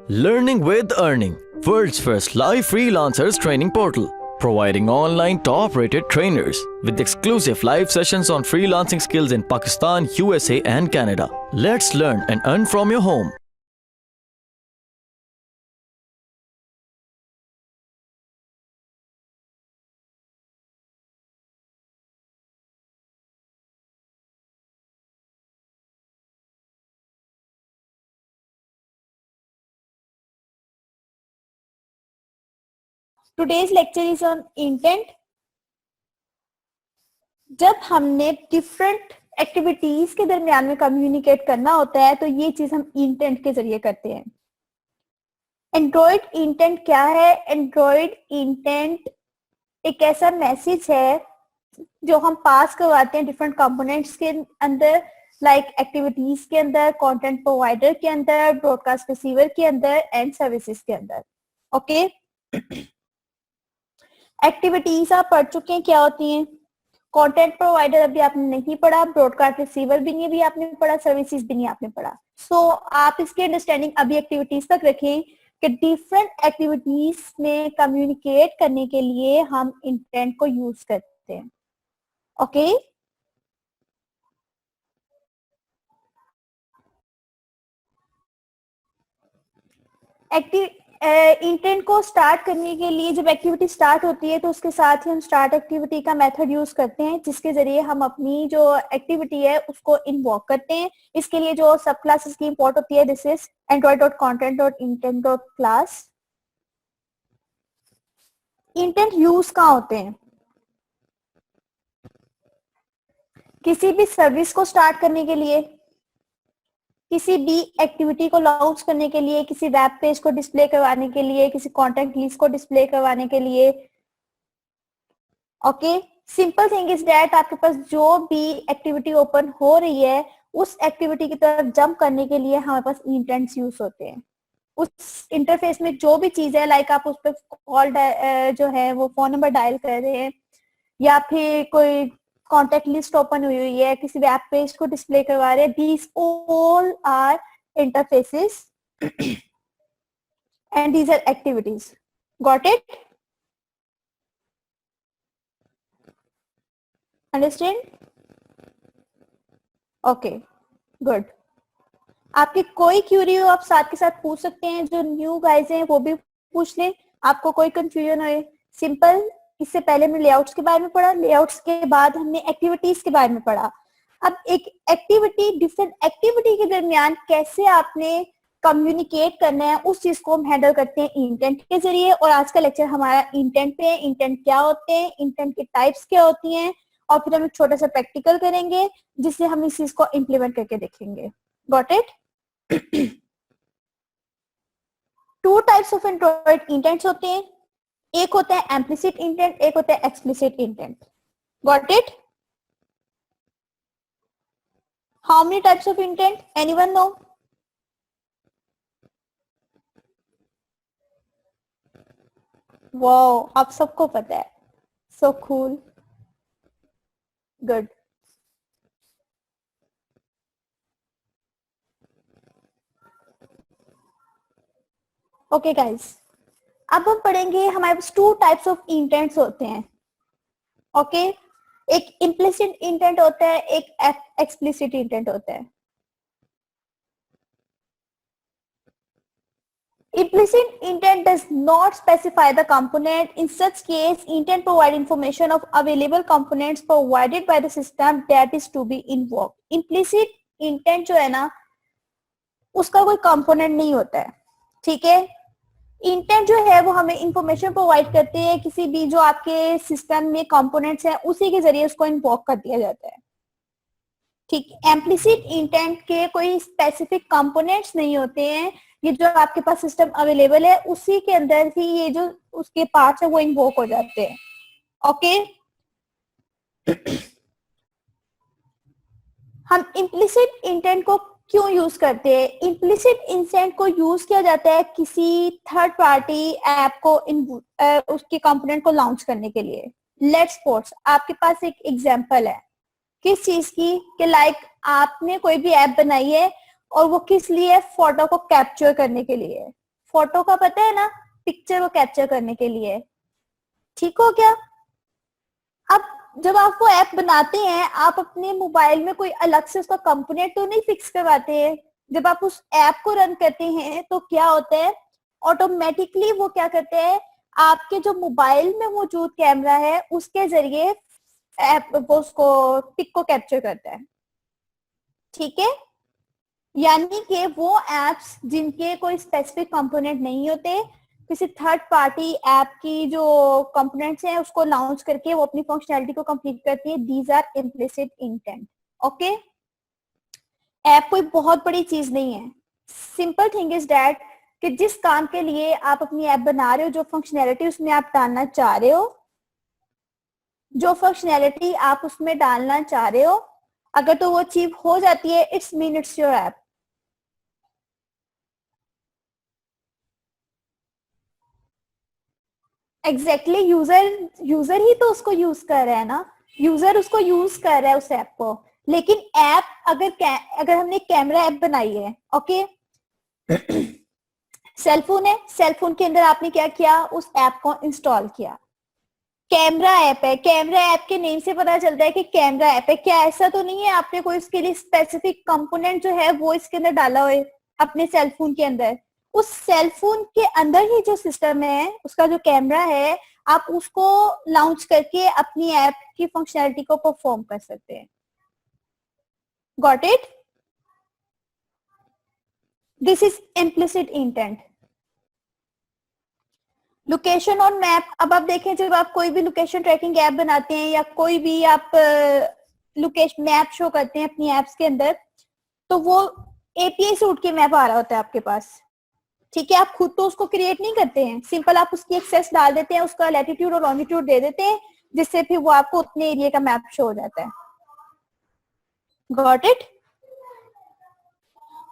Learning with Earning, world's first live freelancers training portal, providing online top-rated trainers with exclusive live sessions on freelancing skills in Pakistan, USA and Canada. Let's learn and earn from your home. Today's lecture is on intent. जब हमने different activities के दरमियान में communicate करना होता है तो ये चीज हम इंटेंट के जरिए करते हैं. एंड्रॉइड इंटेंट क्या है? एंड्रॉइड इंटेंट एक ऐसा मैसेज है जो हम पास करवाते हैं डिफरेंट कंपोनेंट्स के अंदर, लाइक एक्टिविटीज के अंदर, कंटेंट प्रोवाइडर के अंदर, ब्रॉडकास्ट रिसीवर के अंदर एंड सर्विसेज के अंदर. ओके, एक्टिविटीज आप पढ़ चुके हैं क्या होती हैं. कंटेंट प्रोवाइडर अभी आपने नहीं पढ़ा, ब्रॉडकास्ट रिसीवर भी नहीं अभी आपने पढ़ा, सर्विसेज भी नहीं आपने पढ़ा. सो आप इसकी अंडरस्टैंडिंग अभी एक्टिविटीज तक रखें कि डिफरेंट एक्टिविटीज में कम्युनिकेट करने के लिए हम इंटेंट को यूज करते हैं. ओके, इंटेंट को स्टार्ट करने के लिए जब एक्टिविटी स्टार्ट होती है तो उसके साथ ही हम स्टार्ट एक्टिविटी का मेथड यूज करते हैं, जिसके जरिए हम अपनी जो एक्टिविटी है उसको इन्वोक करते हैं. इसके लिए जो सब क्लासेस की इंपोर्ट होती है, this is android.content.intent.class. Intent use कहाँ होते हैं? किसी भी सर्विस को स्टार्ट करने के लिए, किसी भी एक्टिविटी को लॉन्च करने के लिए, किसी वेब पेज को डिस्प्ले करवाने के लिए, किसी कॉन्टेक्ट लिस्ट को डिस्प्ले करवाने के लिए. Okay, simple thing is that आपके पास जो भी एक्टिविटी ओपन हो रही है उस एक्टिविटी की तरफ जंप करने के लिए हमारे पास इंटेंट्स यूज होते हैं. उस इंटरफेस में जो भी चीज है, लाइक आप उस पर कॉल जो है वो फोन नंबर डायल कर रहे हैं, या फिर कोई कॉन्टेक्ट लिस्ट ओपन हुई है, किसी वेब पेज को डिस्प्ले करवा रहे हैं, these all are interfaces and these are activities. Got it? Understand? Okay, good. आपकी कोई क्यूरी हो आप साथ के साथ पूछ सकते हैं. जो न्यू गाइज हैं वो भी पूछ लें, आपको कोई कंफ्यूजन हो. सिंपल. इससे पहले हमने लेआउट्स के बारे में पढ़ा, लेआउट्स के बाद हमने एक्टिविटीज के बारे में पढ़ा. अब एक एक्टिविटी, डिफरेंट एक्टिविटी के दरमियान कैसे आपने कम्युनिकेट करना है उस चीज को हम हैंडल करते हैं इंटेंट के जरिए. और आज का लेक्चर हमारा इंटेंट पे है. इंटेंट क्या होते हैं, इंटेंट की टाइप्स क्या होती हैं, और फिर हम एक छोटा सा प्रैक्टिकल करेंगे जिससे हम इस चीज को इम्प्लीमेंट करके देखेंगे. Got it? To types of Android intends होते हैं. एक होता है इम्प्लिसिट इंटेंट, एक होता है explicit intent. Got it? How many types of intent? Anyone know? Wow, आप सबको पता है. So cool, good. Okay guys, अब हम पढ़ेंगे. हमारे पास टू टाइप्स ऑफ इंटेंट्स होते हैं. ओके, एक इम्प्लिसिट इंटेंट होता है, एक एक्सप्लिसिट इंटेंट होता है. Implicit intent does not specify the component. In such case, intent provide information of available components provided by the system that is to be invoked. Implicit intent जो है ना, उसका कोई कंपोनेंट नहीं होता है. ठीक है, इंटेंट जो है वो हमें इंफॉर्मेशन प्रोवाइड करते हैं, किसी भी जो आपके सिस्टम में कंपोनेंट्स हैं उसी के जरिए उसको इन्वोक कर दिया जाता है. ठीक, इम्प्लिसिट इंटेंट के कोई स्पेसिफिक कंपोनेंट्स नहीं होते हैं. ये जो आपके पास सिस्टम अवेलेबल है उसी के अंदर ही ये जो उसके पार्ट्स है वो इन्वोक हो जाते हैं. ओके, हम इम्प्लिसिट इंटेंट को क्यों यूज करते हैं? इम्प्लिसिट इंटेंट को यूज किया जाता है किसी थर्ड पार्टी ऐप को उसके कंपोनेंट को लॉन्च करने के लिए. लेट्स सपोज आपके पास एक एग्जांपल है किस चीज की, कि लाइक आपने कोई भी ऐप बनाई है और वो किस लिए? फोटो को कैप्चर करने के लिए. फोटो का पता है ना, पिक्चर को कैप्चर करने के लिए। ठीक हो क्या? अब जब आप वो ऐप बनाते हैं, आप अपने मोबाइल में कोई अलग से उसका कंपोनेंट तो नहीं फिक्स करवाते हैं। जब आप उस ऐप को रन करते हैं तो क्या होता है, ऑटोमेटिकली वो क्या करते हैं, आपके जो मोबाइल में मौजूद कैमरा है उसके जरिए ऐप वो उसको पिक को कैप्चर करता है। ठीक है, यानी कि वो एप्स जिनके कोई स्पेसिफिक कंपोनेंट नहीं होते, किसी थर्ड पार्टी ऐप की जो कंपोनेंट्स हैं उसको लॉन्च करके वो अपनी फंक्शनैलिटी को कंप्लीट करती है, these are implicit intent. Okay, app कोई बहुत बड़ी चीज नहीं है। सिंपल थिंग इज दैट कि जिस काम के लिए आप अपनी ऐप बना रहे हो, जो फंक्शनैलिटी उसमें आप डालना चाह रहे हो, जो फंक्शनैलिटी आप उसमें डालना चाह रहे हो, अगर तो वो अचीव हो जाती है, it's mean it's your app. Exactly, user ही तो उसको यूज कर रहा है ना, यूजर उसको यूज कर रहा है उस ऐप को। लेकिन ऐप अगर हमने कैमरा ऐप बनाई है, ओके, सेलफोन है, सेलफोन के अंदर आपने क्या किया, उस ऐप को इंस्टॉल किया। कैमरा ऐप है, कैमरा ऐप के नेम से पता चलता है कि कैमरा ऐप है। क्या ऐसा तो नहीं है आपने कोई उसके लिए स्पेसिफिक कंपोनेंट जो है वो इसके अंदर डाला हो अपने सेलफोन के अंदर? उस सेलफोन के अंदर ही जो सिस्टम है, उसका जो कैमरा है, आप उसको लॉन्च करके अपनी ऐप की फंक्शनैलिटी को परफॉर्म कर सकते हैं। Got it? This is implicit intent. Location और मैप, अब आप देखें जब आप कोई भी लोकेशन ट्रैकिंग ऐप बनाते हैं या कोई भी आप लोकेशन मैप शो करते हैं अपनी एप्स के अंदर, तो वो एपीआई से उठ के मैप आ रहा होता है आपके पास। ठीक है, आप खुद तो उसको क्रिएट नहीं करते हैं, सिंपल आप उसकी एक्सेस डाल देते हैं, उसका लैटिट्यूड और लॉन्गिट्यूड दे देते हैं, जिससे फिर वो आपको उतने एरिया का मैप शो हो जाता है। Got it?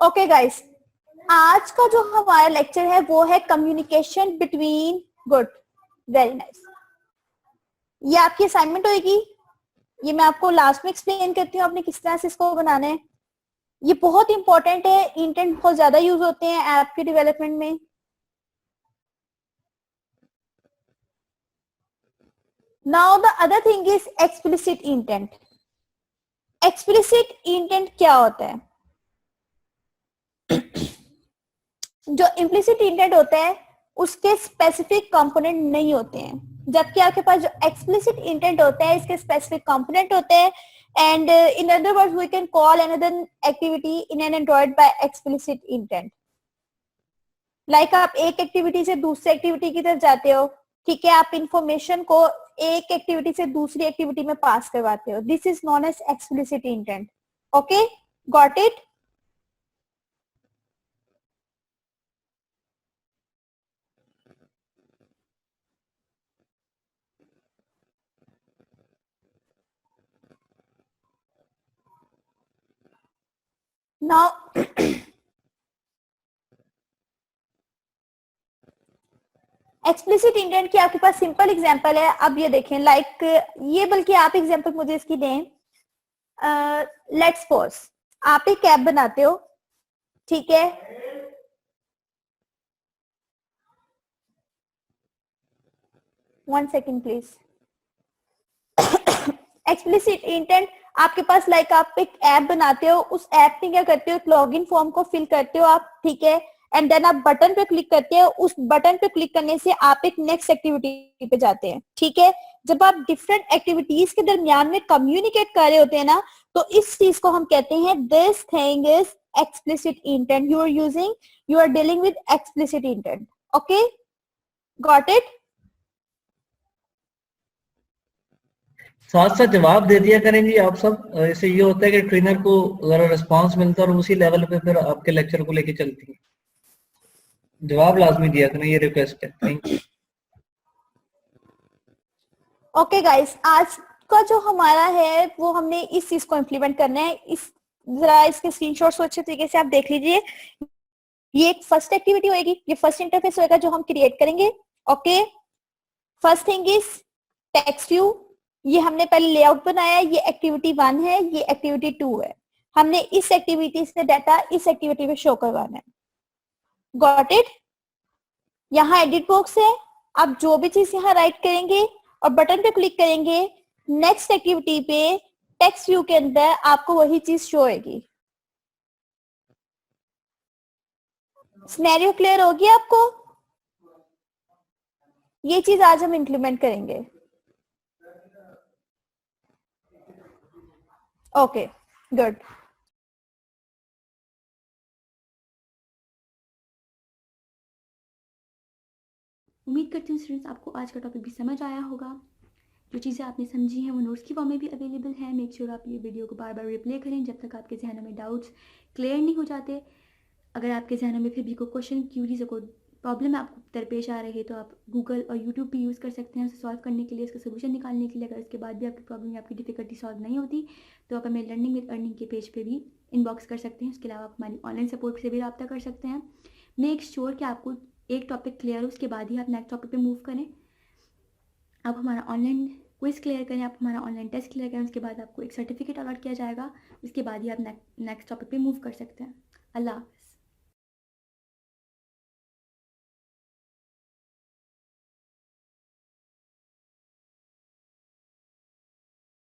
ओके गाइस, आज का जो हमारा लेक्चर है वो है communication between, good, very nice. ये आपकी असाइनमेंट होगी, ये मैं आपको लास्ट में एक्सप्लेन करती हूँ आपने किस तरह से इसको बनाना है। ये बहुत इंपॉर्टेंट है, इंटेंट बहुत ज्यादा यूज होते हैं ऐप के डेवलपमेंट में। Now the other thing is explicit intent. Explicit intent क्या होता है? जो इम्प्लिसिट इंटेंट होता है उसके स्पेसिफिक कंपोनेंट नहीं होते हैं, जबकि आपके पास जो एक्सप्लिसिट इंटेंट होता है इसके स्पेसिफिक कंपोनेंट होते हैं। And in other words we can call another activity in an Android by explicit intent. Like आप एक एक्टिविटी से दूसरी एक्टिविटी की तरफ जाते हो, ठीक है, आप इंफॉर्मेशन को एक एक्टिविटी से दूसरी एक्टिविटी में पास करवाते हो, this is known as explicit intent. Okay, got it? Now explicit intent की आपके पास सिंपल एग्जांपल है। अब ये देखें, लाइक ये, बल्कि आप एग्जांपल मुझे इसकी दें। लेट्स सपोज आप एक ऐप बनाते हो, ठीक है, one second please. Explicit intent आपके पास, लाइक आप एक ऐप बनाते हो, उस ऐप में क्या करते हो, एक लॉगिन फॉर्म को फिल करते हो आप, ठीक है, एंड देन आप बटन पे क्लिक करते हो, उस बटन पे क्लिक करने से आप एक नेक्स्ट एक्टिविटी पे जाते हैं। ठीक है, जब आप डिफरेंट एक्टिविटीज के दरमियान में कम्युनिकेट कर रहे होते हैं ना, तो इस चीज को हम कहते हैं this thing is explicit intent, you are dealing with explicit intent. Okay, got it? साथ साथ जवाब दे दिया करें जी आप सब। इससे ये होता है कि ट्रेनर को अगर रिस्पांस मिलता है और उसी लेवल पे फिर आपके लेक्चर को लेके चलती है। जवाब लाजमी दिया करें, ये रिक्वेस्ट है। Thank you. ओके गाइस, आज का जो हमारा है वो हमने इस चीज को इम्प्लीमेंट करना है। इस जरा इसके स्क्रीनशॉट्स को अच्छे तरीके से आप देख लीजिए। ये एक फर्स्ट एक्टिविटी होगी, ये फर्स्ट इंटरफेस होगा जो हम क्रिएट करेंगे। Okay, first thing is text view. ये हमने पहले लेआउट बनाया, ये एक्टिविटी 1 है, ये एक्टिविटी 2 है। हमने इस एक्टिविटी से डाटा इस एक्टिविटी में शो करवाना है। Got it? यहाँ एडिट बॉक्स है, आप जो भी चीज यहाँ राइट करेंगे और बटन पे क्लिक करेंगे, नेक्स्ट एक्टिविटी पे टेक्स्ट व्यू के अंदर आपको वही चीज शो होगी। सिनेरियो क्लियर होगी आपको? ये चीज आज हम इंप्लीमेंट करेंगे। Okay, good. उम्मीद करती हूँ स्टूडेंट्स आपको आज का टॉपिक भी समझ आया होगा। जो चीज़ें आपने समझी हैं वो नोट्स की फॉर्म में भी अवेलेबल है। मेक श्योर आप ये वीडियो को बार बार रिप्ले करें जब तक आपके जहनों में डाउट्स क्लियर नहीं हो जाते। अगर आपके जहनों में फिर भी कोई क्वेश्चन, क्यूरीज और कोई प्रॉब्लम आपको दरपेश आ रही है तो आप गूगल और यूट्यूब भी यूज़ कर सकते हैं उसे सॉल्व करने के लिए, उसका सोल्यूशन निकालने के लिए। अगर उसके बाद भी आपकी प्रॉब्लम या आपकी डिफिकल्टी सॉल्व नहीं होती तो आप हमें लर्निंग विद अर्निंग के पेज पे भी इनबॉक्स कर सकते हैं। उसके अलावा आप हमारी ऑनलाइन सपोर्ट से भी रब्ता कर सकते हैं। मेक श्योर कि आपको एक टॉपिक क्लियर हो, उसके बाद ही आप नेक्स्ट टॉपिक पे मूव करें। आप हमारा ऑनलाइन क्विज क्लियर करें, आप हमारा ऑनलाइन टेस्ट क्लियर करें, उसके बाद आपको एक सर्टिफिकेट अलॉट किया जाएगा। उसके बाद ही आप नेक्स्ट टॉपिक पे मूव कर सकते हैं। अल्लाह हाफ़िज़।